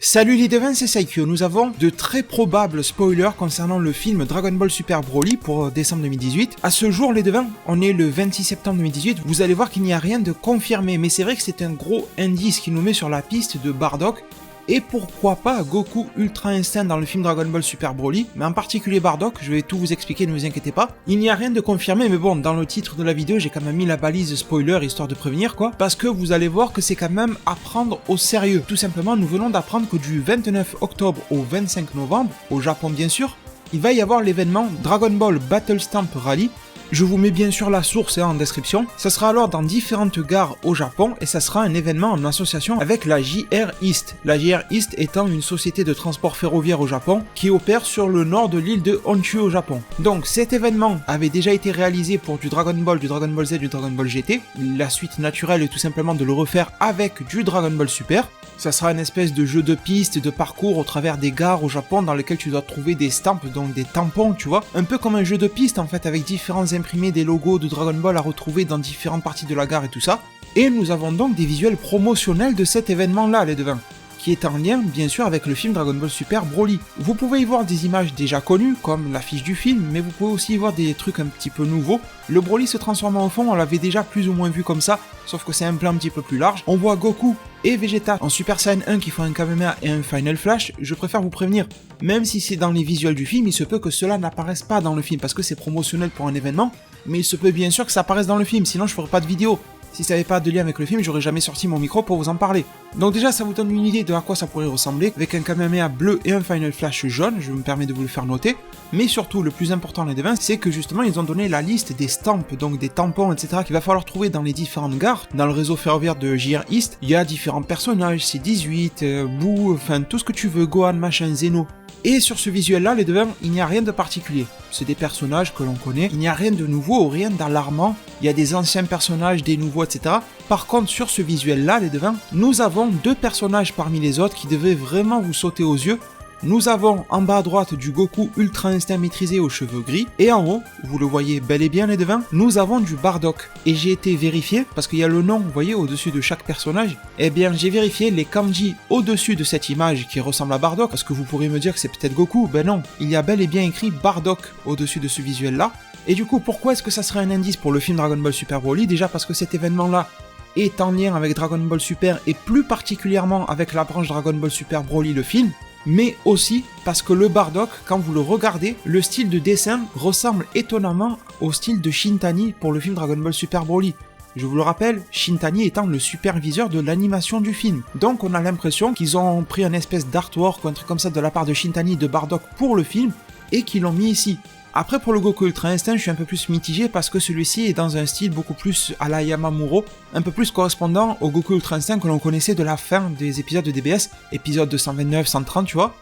Salut les devins, c'est Saikyo. Nous avons de très probables spoilers concernant le film Dragon Ball Super Broly pour décembre 2018. À ce jour les devins, on est le 26 septembre 2018, vous allez voir qu'il n'y a rien de confirmé, mais c'est vrai que c'est un gros indice qui nous met sur la piste de Bardock. Et pourquoi pas Goku Ultra Instinct dans le film Dragon Ball Super Broly, mais en particulier Bardock, je vais tout vous expliquer, ne vous inquiétez pas. Il n'y a rien de confirmé, mais bon, dans le titre de la vidéo, j'ai quand même mis la balise spoiler, histoire de prévenir quoi, parce que vous allez voir que c'est quand même à prendre au sérieux. Tout simplement, nous venons d'apprendre que du 29 octobre au 25 novembre, au Japon bien sûr, il va y avoir l'événement Dragon Ball Battle Stamp Rally. Je vous mets bien sûr la source en description. Ça sera alors dans différentes gares au Japon et ça sera un événement en association avec la JR East. La JR East étant une société de transport ferroviaire au Japon qui opère sur le nord de l'île de Honshu au Japon. Donc cet événement avait déjà été réalisé pour du Dragon Ball Z, du Dragon Ball GT. La suite naturelle est tout simplement de le refaire avec du Dragon Ball Super. Ça sera une espèce de jeu de piste, de parcours au travers des gares au Japon dans lesquels tu dois trouver des stamps, donc des tampons, tu vois. Un peu comme un jeu de piste en fait, avec différents imprimés des logos de Dragon Ball à retrouver dans différentes parties de la gare et tout ça. Et nous avons donc des visuels promotionnels de cet événement-là, les devins, qui est en lien bien sûr avec le film Dragon Ball Super Broly. Vous pouvez y voir des images déjà connues, comme l'affiche du film, mais vous pouvez aussi y voir des trucs un petit peu nouveaux. Le Broly se transformant au fond, on l'avait déjà plus ou moins vu comme ça, sauf que c'est un plan un petit peu plus large. On voit Goku et Vegeta en Super Saiyan 1 qui font un Kamehameha et un Final Flash. Je préfère vous prévenir, même si c'est dans les visuels du film, il se peut que cela n'apparaisse pas dans le film, parce que c'est promotionnel pour un événement, mais il se peut bien sûr que ça apparaisse dans le film, sinon je ferai pas de vidéo. Si ça n'avait pas de lien avec le film, j'aurais jamais sorti mon micro pour vous en parler. Donc déjà, ça vous donne une idée de à quoi ça pourrait ressembler, avec un Kamehameha bleu et un Final Flash jaune, je me permets de vous le faire noter. Mais surtout, le plus important les devins, c'est que justement, ils ont donné la liste des stamps, donc des tampons, etc. qu'il va falloir trouver dans les différentes gares. Dans le réseau ferroviaire de JR East, il y a différents personnages, C18, Boo, enfin tout ce que tu veux, Gohan, machin, Zeno. Et sur ce visuel-là, les devins, il n'y a rien de particulier. C'est des personnages que l'on connaît, il n'y a rien de nouveau, rien d'alarmant. Il y a des anciens personnages, des nouveaux, etc. Par contre, sur ce visuel-là, les devins, nous avons deux personnages parmi les autres qui devaient vraiment vous sauter aux yeux. Nous avons en bas à droite du Goku Ultra Instinct maîtrisé aux cheveux gris, et en haut, vous le voyez bel et bien les devins, nous avons du Bardock. Et j'ai été vérifié, parce qu'il y a le nom, vous voyez, au-dessus de chaque personnage, eh bien j'ai vérifié les kanji au-dessus de cette image qui ressemble à Bardock, parce que vous pourrez me dire que c'est peut-être Goku, ben non, il y a bel et bien écrit Bardock au-dessus de ce visuel-là. Et du coup, pourquoi est-ce que ça serait un indice pour le film Dragon Ball Super Broly? Déjà parce que cet événement-là est en lien avec Dragon Ball Super, et plus particulièrement avec la branche Dragon Ball Super Broly, le film, mais aussi parce que le Bardock, quand vous le regardez, le style de dessin ressemble étonnamment au style de Shintani pour le film Dragon Ball Super Broly. Je vous le rappelle, Shintani étant le superviseur de l'animation du film. Donc on a l'impression qu'ils ont pris un espèce d'artwork ou un truc comme ça de la part de Shintani de Bardock pour le film, et qu'ils l'ont mis ici. Après pour le Goku Ultra Instinct, je suis un peu plus mitigé parce que celui-ci est dans un style beaucoup plus à la Yamamuro, un peu plus correspondant au Goku Ultra Instinct que l'on connaissait de la fin des épisodes de DBS, épisodes de 129, 130, tu vois.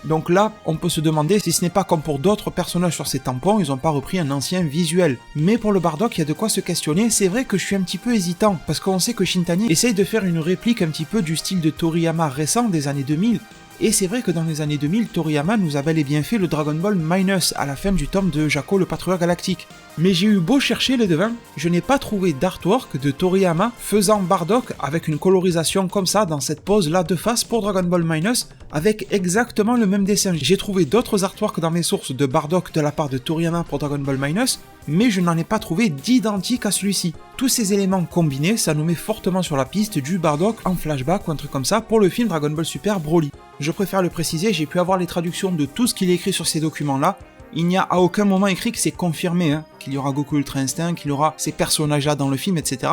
Donc là, on peut se demander si ce n'est pas comme pour d'autres personnages sur ces tampons, ils n'ont pas repris un ancien visuel. Mais pour le Bardock, il y a de quoi se questionner. C'est vrai que je suis un petit peu hésitant, parce qu'on sait que Shintani essaye de faire une réplique un petit peu du style de Toriyama récent des années 2000, et c'est vrai que dans les années 2000, Toriyama nous a bel et bien fait le Dragon Ball Minus à la fin du tome de Jaco le Patrouilleur Galactique. Mais j'ai eu beau chercher les devins, je n'ai pas trouvé d'artwork de Toriyama faisant Bardock avec une colorisation comme ça dans cette pose là de face pour Dragon Ball Minus avec exactement le même dessin. J'ai trouvé d'autres artworks dans mes sources de Bardock de la part de Toriyama pour Dragon Ball Minus, mais je n'en ai pas trouvé d'identique à celui-ci. Tous ces éléments combinés, ça nous met fortement sur la piste du Bardock en flashback ou un truc comme ça pour le film Dragon Ball Super Broly. Je préfère le préciser, j'ai pu avoir les traductions de tout ce qu'il est écrit sur ces documents-là. Il n'y a à aucun moment écrit que c'est confirmé, qu'il y aura Goku Ultra Instinct, qu'il y aura ces personnages-là dans le film, etc.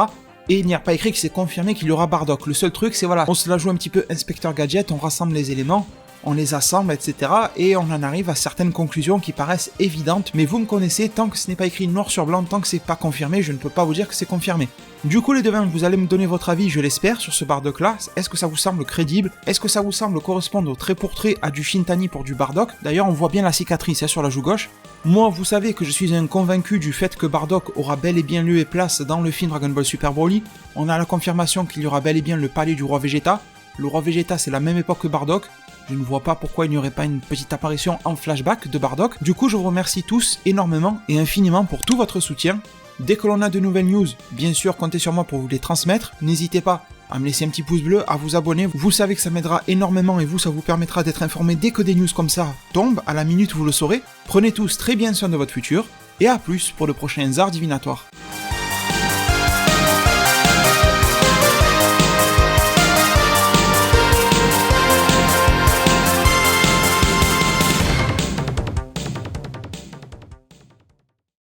Et il n'y a pas écrit que c'est confirmé qu'il y aura Bardock. Le seul truc, c'est voilà, on se la joue un petit peu Inspecteur Gadget, on rassemble les éléments, on les assemble, etc. Et on en arrive à certaines conclusions qui paraissent évidentes, mais vous me connaissez, tant que ce n'est pas écrit noir sur blanc, tant que c'est pas confirmé, je ne peux pas vous dire que c'est confirmé. Du coup les devins, vous allez me donner votre avis, je l'espère, sur ce Bardock là. Est-ce que ça vous semble crédible? Est-ce que ça vous semble correspondre au trait pour trait à du Shintani pour du Bardock? D'ailleurs on voit bien la cicatrice sur la joue gauche. Moi vous savez que je suis un convaincu du fait que Bardock aura bel et bien lieu et place dans le film Dragon Ball Super Broly. On a la confirmation qu'il y aura bel et bien le palais du roi Vegeta. Le roi Vegeta c'est la même époque que Bardock. Je ne vois pas pourquoi il n'y aurait pas une petite apparition en flashback de Bardock. Du coup je vous remercie tous énormément et infiniment pour tout votre soutien. Dès que l'on a de nouvelles news, bien sûr comptez sur moi pour vous les transmettre. N'hésitez pas à me laisser un petit pouce bleu, à vous abonner. Vous savez que ça m'aidera énormément et vous, ça vous permettra d'être informé dès que des news comme ça tombent, à la minute vous le saurez. Prenez tous très bien soin de votre futur, et à plus pour de prochains arts divinatoires.